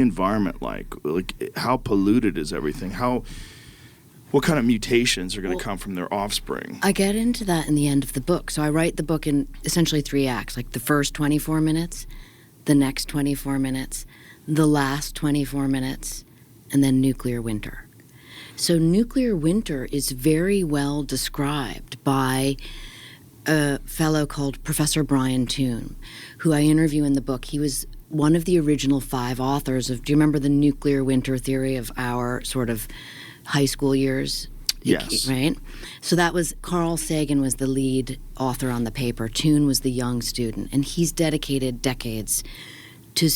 environment like? Like, how polluted is everything? What kind of mutations are going to come from their offspring? I get into that in the end of the book. So I write the book in essentially 3 acts, like the first 24 minutes, the next 24 minutes, the last 24 minutes, and then nuclear winter. So nuclear winter is very well described by a fellow called Professor Brian Toon, who I interview in the book. He was one of the original 5 authors of, do you remember the nuclear winter theory of our sort of high school years? Yes. Right? So that was, Carl Sagan was the lead author on the paper. Toon was the young student. And he's dedicated decades to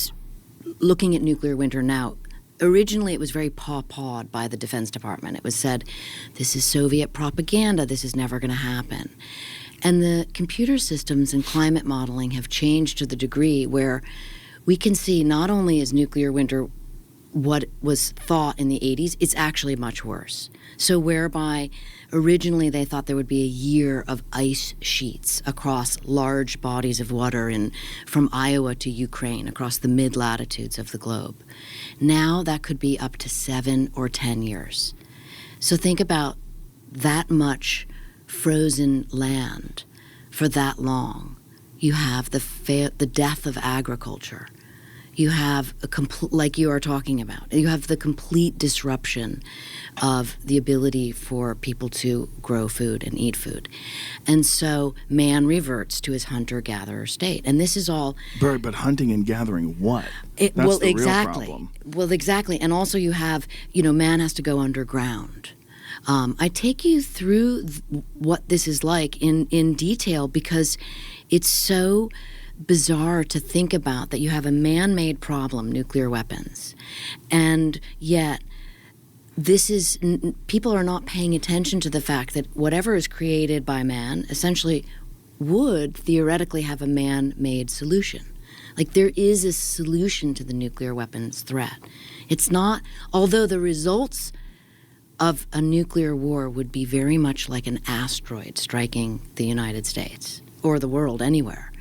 looking at nuclear winter now. Originally, it was very paw-pawed by the Defense Department. It was said, this is Soviet propaganda, this is never going to happen. And the computer systems and climate modeling have changed to the degree where we can see not only is nuclear winter what was thought in the 80s, it's actually much worse. So whereby originally they thought there would be a year of ice sheets across large bodies of water from Iowa to Ukraine, across the mid-latitudes of the globe. Now that could be up to 7 or 10 years. So think about that much frozen land for that long. You have the death of agriculture. You have like you are talking about, you have the complete disruption of the ability for people to grow food and eat food. And so man reverts to his hunter-gatherer state. And this is all... But hunting and gathering what? That's the real problem. Well, exactly. And also you have, man has to go underground. I take you through what this is like in detail because it's so bizarre to think about that you have a man-made problem, nuclear weapons, and yet people are not paying attention to the fact that whatever is created by man essentially would theoretically have a man-made solution. Like there is a solution to the nuclear weapons threat. It's not, although the results of a nuclear war would be very much like an asteroid striking the United States or the world anywhere.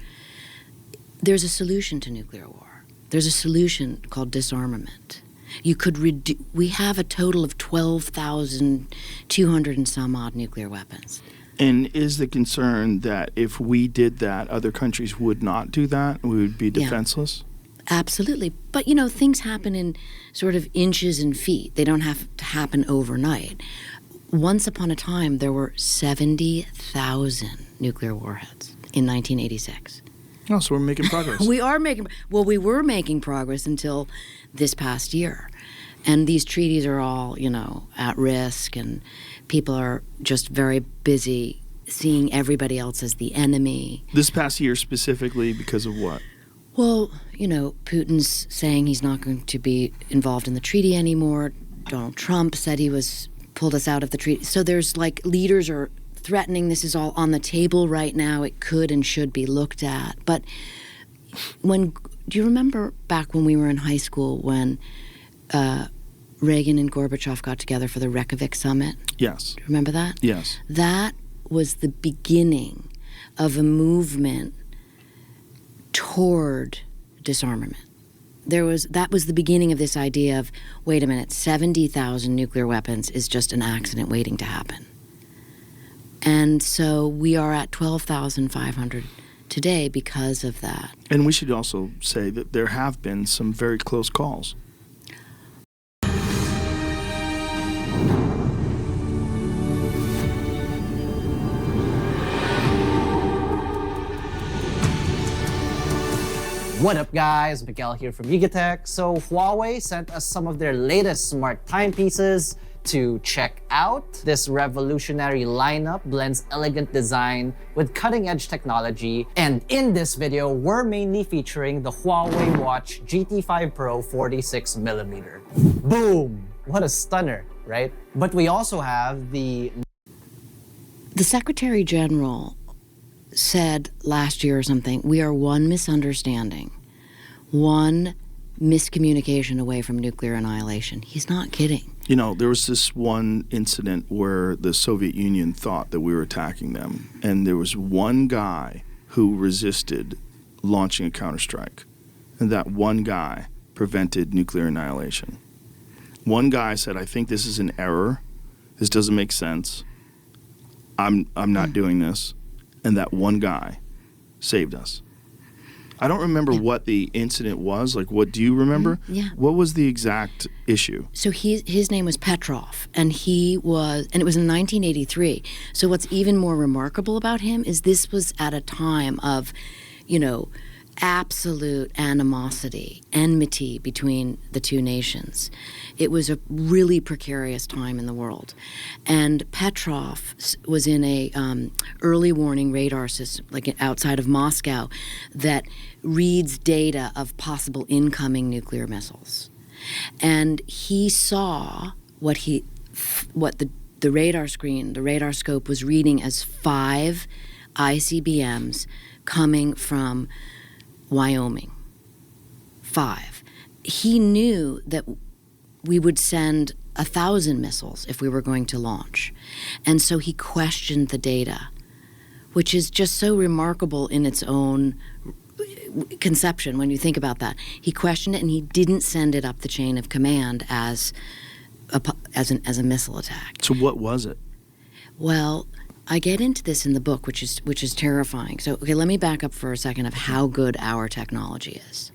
There's a solution to nuclear war. There's a solution called disarmament. We have a total of 12,200 and some odd nuclear weapons. And is the concern that if we did that, other countries would not do that? We would be defenseless? Yeah, absolutely. But, things happen in sort of inches and feet. They don't have to happen overnight. Once upon a time, there were 70,000 nuclear warheads in 1986. Oh, so we're making progress. We were making progress until this past year. And these treaties are all, at risk, and people are just very busy seeing everybody else as the enemy. This past year specifically because of what? Well, Putin's saying he's not going to be involved in the treaty anymore. Donald Trump said pulled us out of the treaty. So there's leaders are threatening, this is all on the table right now. It could and should be looked at. But do you remember back when we were in high school when Reagan and Gorbachev got together for the Reykjavik summit? Yes. Do you remember that? Yes. That was the beginning of a movement toward disarmament. That was the beginning of this idea of, wait a minute, 70,000 nuclear weapons is just an accident waiting to happen. And so we are at 12,500 today because of that. And we should also say that there have been some very close calls. What up guys, Miguel here from Gigatech. So Huawei sent us some of their latest smart timepieces to check out. This revolutionary lineup blends elegant design with cutting-edge technology, and in this video we're mainly featuring the Huawei Watch GT5 Pro 46mm. Boom! What a stunner, right? But we also have the Secretary General said last year or something, we are one misunderstanding, one miscommunication away from nuclear annihilation. He's not kidding. There was this one incident where the Soviet Union thought that we were attacking them, and there was one guy who resisted launching a counterstrike. And that one guy prevented nuclear annihilation. One guy said, I think this is an error. This doesn't make sense. I'm not doing this. And that one guy saved us. I don't remember what the incident was. Like, what do you remember? Yeah. What was the exact issue? So his name was Petrov, and it was in 1983. So what's even more remarkable about him is this was at a time of, absolute animosity, enmity between the two nations. It was a really precarious time in the world. And Petrov was in a early warning radar system, like outside of Moscow, that reads data of possible incoming nuclear missiles. And he saw what the radar screen, the radar scope was reading as 5 ICBMs coming from Wyoming. 5. He knew that we would send 1,000 missiles if we were going to launch. And so he questioned the data, which is just so remarkable in its own conception when you think about that. He questioned it, and he didn't send it up the chain of command as a missile attack. So what was it? Well, I get into this in the book, which is terrifying. So, okay, let me back up for a second of how good our technology is.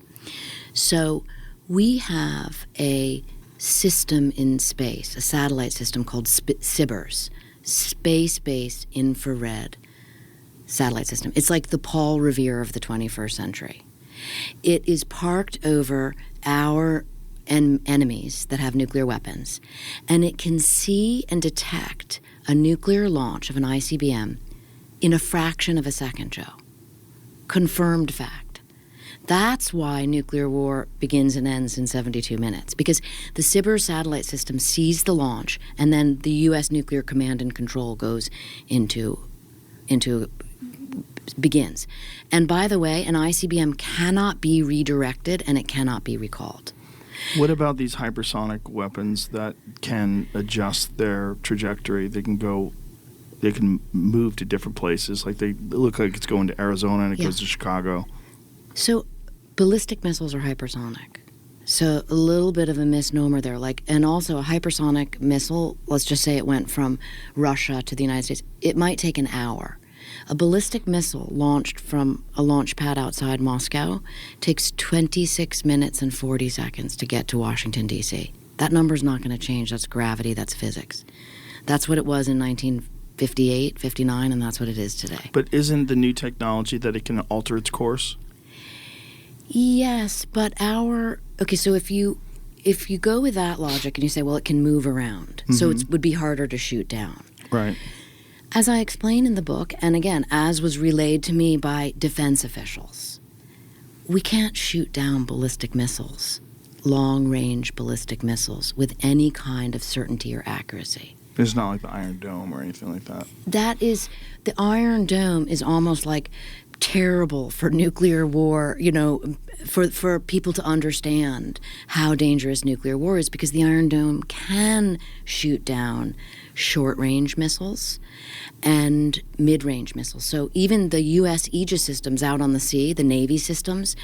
So we have a system in space, a satellite system called SBIRS, Space-Based Infrared Satellite System. It's like the Paul Revere of the 21st century. It is parked over our enemies that have nuclear weapons, and it can see and detect a nuclear launch of an ICBM in a fraction of a second, Joe. Confirmed fact. That's why nuclear war begins and ends in 72 minutes, because the SBIRS satellite system sees the launch, and then the U.S. Nuclear Command and Control goes begins. And by the way, an ICBM cannot be redirected, and it cannot be recalled. What about these hypersonic weapons that can adjust their trajectory? They can move to different places. Like they look like it's going to Arizona and it goes to Chicago. So ballistic missiles are hypersonic. So a little bit of a misnomer there. And also a hypersonic missile, let's just say it went from Russia to the United States, it might take an hour. A ballistic missile launched from a launch pad outside Moscow takes 26 minutes and 40 seconds to get to Washington, D.C. That number's not going to change. That's gravity. That's physics. That's what it was in 1958, 59, and that's what it is today. But isn't the new technology that it can alter its course? Yes, but so if you go with that logic and you say, well, it can move around, so it would be harder to shoot down. Right. As I explain in the book, and again, as was relayed to me by defense officials, we can't shoot down ballistic missiles, long-range ballistic missiles, with any kind of certainty or accuracy. It's not like the Iron Dome or anything like that. The Iron Dome is almost like terrible for nuclear war, for people to understand how dangerous nuclear war is, because the Iron Dome can shoot down short-range missiles and mid-range missiles. So even the U.S. Aegis systems out on the sea, the Navy systems,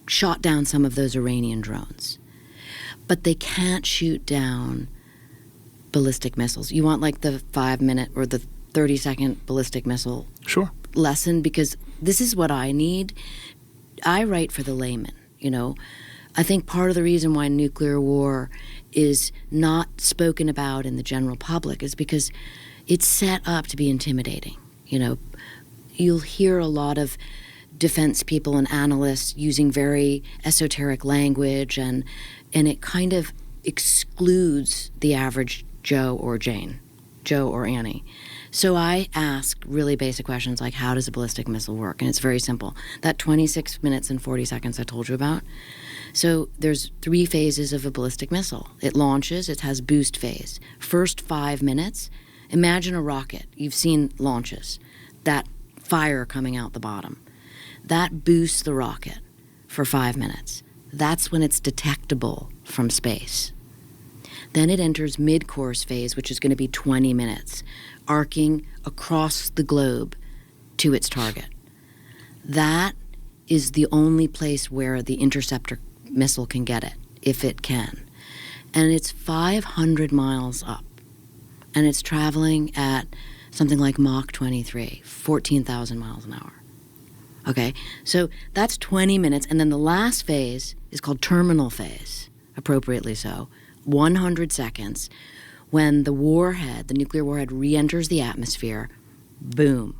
shot down some of those Iranian drones. But they can't shoot down ballistic missiles. You want like the 5-minute or the 30-second ballistic missile lesson, because this is what I need. I write for the layman, I think part of the reason why nuclear war is not spoken about in the general public is because it's set up to be intimidating. You'll hear a lot of defense people and analysts using very esoteric language, and it kind of excludes the average Joe or Jane, Joe or Annie. So I ask really basic questions like, how does a ballistic missile work? And it's very simple. That 26 minutes and 40 seconds I told you about. So there's 3 phases of a ballistic missile. It launches, it has boost phase. First 5 minutes, imagine a rocket. You've seen launches. That fire coming out the bottom. That boosts the rocket for 5 minutes. That's when it's detectable from space. Then it enters mid-course phase, which is going to be 20 minutes, arcing across the globe to its target. That is the only place where the interceptor missile can get it, if it can. And it's 500 miles up. And it's traveling at something like Mach 23, 14,000 miles an hour. Okay, so that's 20 minutes. And then the last phase is called terminal phase, appropriately so, 100 seconds. When the warhead, the nuclear warhead, re-enters the atmosphere, boom,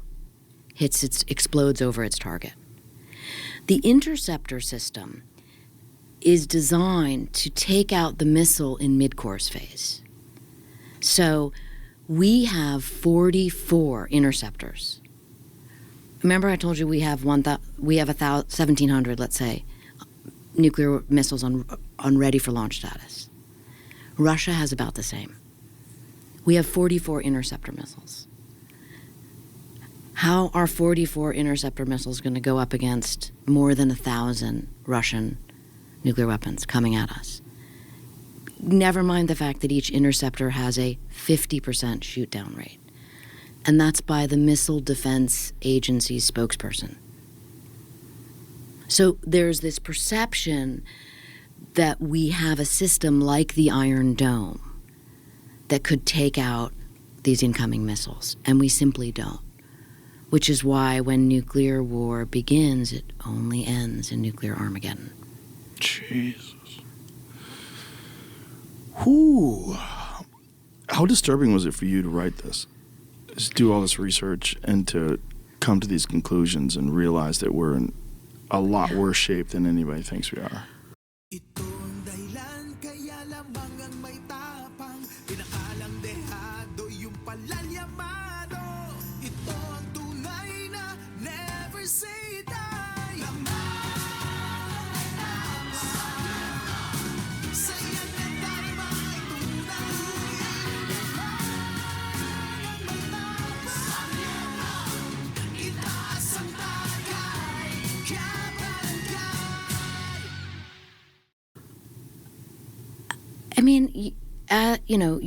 explodes over its target. The interceptor system is designed to take out the missile in mid-course phase. So we have 44 interceptors. Remember I told you we have 1,700, let's say, nuclear missiles on ready for launch status. Russia has about the same. We have 44 interceptor missiles. How are 44 interceptor missiles going to go up against more than 1,000 Russian nuclear weapons coming at us? Never mind the fact that each interceptor has a 50% shoot-down rate. And that's by the Missile Defense Agency's spokesperson. So there's this perception that we have a system like the Iron Dome that could take out these incoming missiles, and we simply don't. Which is why when nuclear war begins, it only ends in nuclear Armageddon. Jesus. Whew. How disturbing was it for you to write this? Just do all this research and to come to these conclusions and realize that we're in a lot worse shape than anybody thinks we are. Ito ang dahilan kaya lamang ang may tapang pinakalang dehado yung palalyamado. Ito ang tunay na never say die. Saya na tayo mga tunay. Itaas ang tagay, kabarangay. I mean, you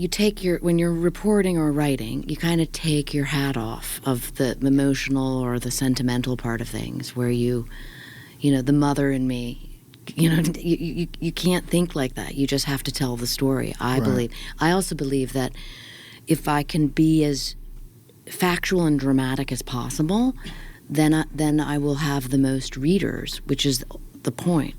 take when you're reporting or writing, you kind of take your hat off of the emotional or the sentimental part of things where the mother in me, you can't think like that. You just have to tell the story, I believe. I also believe that if I can be as factual and dramatic as possible, then I will have the most readers, which is the point.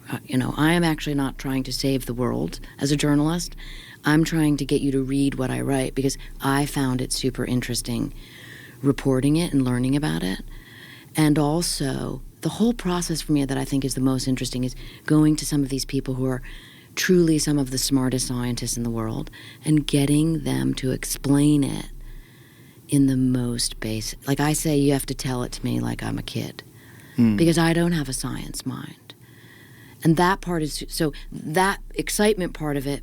I am actually not trying to save the world as a journalist. I'm trying to get you to read what I write because I found it super interesting reporting it and learning about it. And also, the whole process for me that I think is the most interesting is going to some of these people who are truly some of the smartest scientists in the world and getting them to explain it in the most basic. Like I say, you have to tell it to me like I'm a kid because I don't have a science mind. And that part is, so that excitement part of it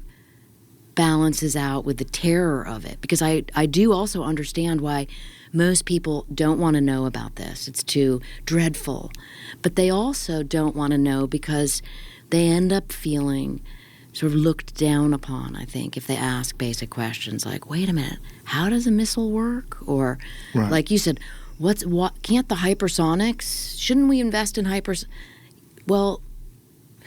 balances out with the terror of it. Because I do also understand why most people don't want to know about this. It's too dreadful. But they also don't want to know because they end up feeling sort of looked down upon, I think, if they ask basic questions like, wait a minute, how does a missile work? Or like you said, what can't the hypersonics, shouldn't we invest in hypersonics? Well,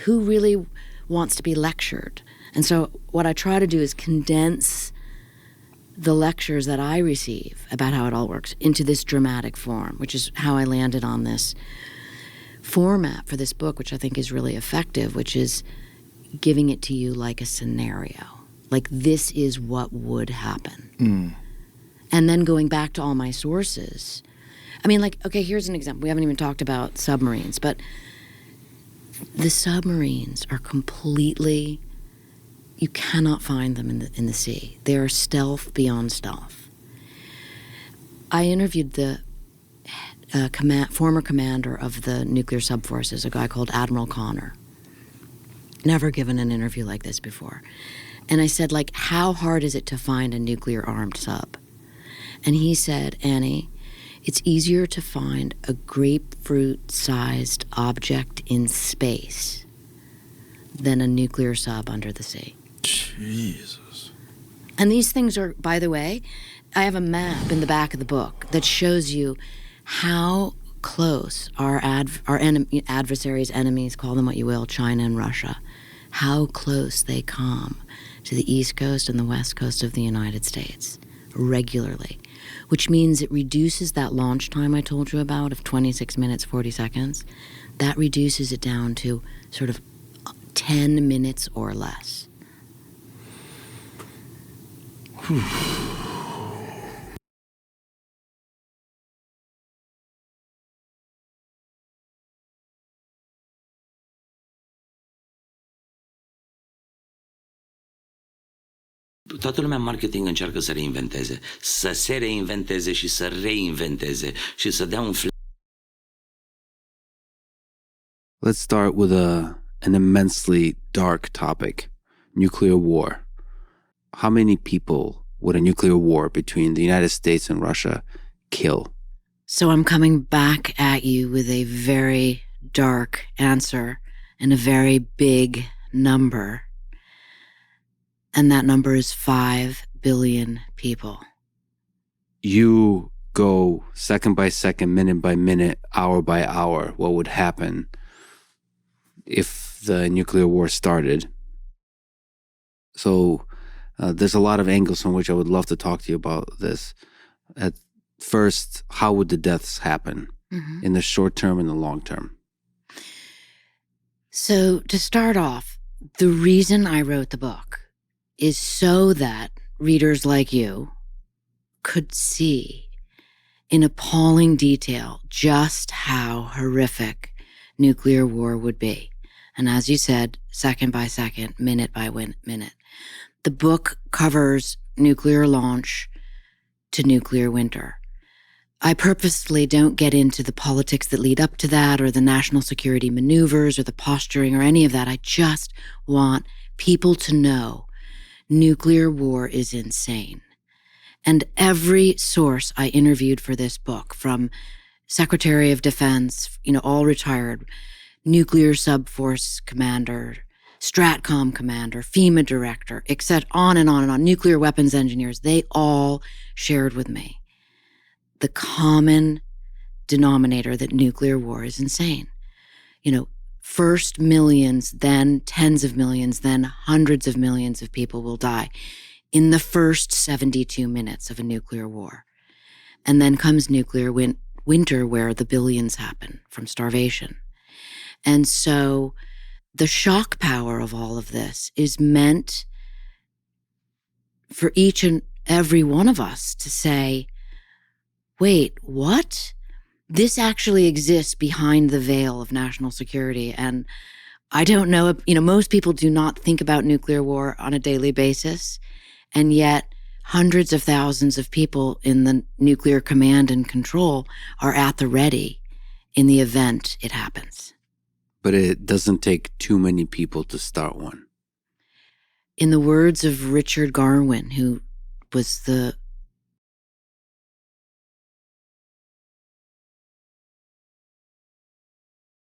who really wants to be lectured? And so what I try to do is condense the lectures that I receive about how it all works into this dramatic form, which is how I landed on this format for this book, which I think is really effective, which is giving it to you like a scenario. Like, this is what would happen. And then going back to all my sources. I mean, like, okay, here's an example. We haven't even talked about submarines, but the submarines are completely, you cannot find them in the sea. They are stealth beyond stealth. I interviewed the former commander of the nuclear subforces, a guy called Admiral Connor. Never given an interview like this before. And I said, like, how hard is it to find a nuclear-armed sub? And he said, Annie, it's easier to find a grapefruit-sized object in space than a nuclear sub under the sea. Jesus. And these things are, by the way, I have a map in the back of the book that shows you how close our adversaries, enemies, call them what you will, China and Russia, how close they come to the East Coast and the West Coast of the United States regularly, which means it reduces that launch time I told you about of 26 minutes, 40 seconds. That reduces it down to sort of 10 minutes or less. Toată lumea în marketing încearcă să reinventeze, să se reinventeze și să reinventeze și să dea un Let's start with an immensely dark topic, nuclear war. How many people would a nuclear war between the United States and Russia kill? So I'm coming back at you with a very dark answer and a very big number. And that number is 5 billion people. You go second by second, minute by minute, hour by hour, what would happen if the nuclear war started. So there's a lot of angles from which I would love to talk to you about this. At first, how would the deaths happen in the short term and the long term? So to start off, the reason I wrote the book is so that readers like you could see in appalling detail just how horrific nuclear war would be. And as you said, second by second, minute by minute. The book covers nuclear launch to nuclear winter. I purposely don't get into the politics that lead up to that or the national security maneuvers or the posturing or any of that. I just want people to know nuclear war is insane. And every source I interviewed for this book, from Secretary of Defense, all retired, nuclear subforce commander, Stratcom commander, FEMA director, etc., on and on and on, nuclear weapons engineers, they all shared with me the common denominator that nuclear war is insane. First millions, then tens of millions, then hundreds of millions of people will die in the first 72 minutes of a nuclear war. And then comes nuclear winter, where the billions happen from starvation. And so the shock power of all of this is meant for each and every one of us to say, wait, what? This actually exists behind the veil of national security. And I don't know, most people do not think about nuclear war on a daily basis. And yet hundreds of thousands of people in the nuclear command and control are at the ready in the event it happens. But it doesn't take too many people to start one. In the words of Richard Garwin, who was the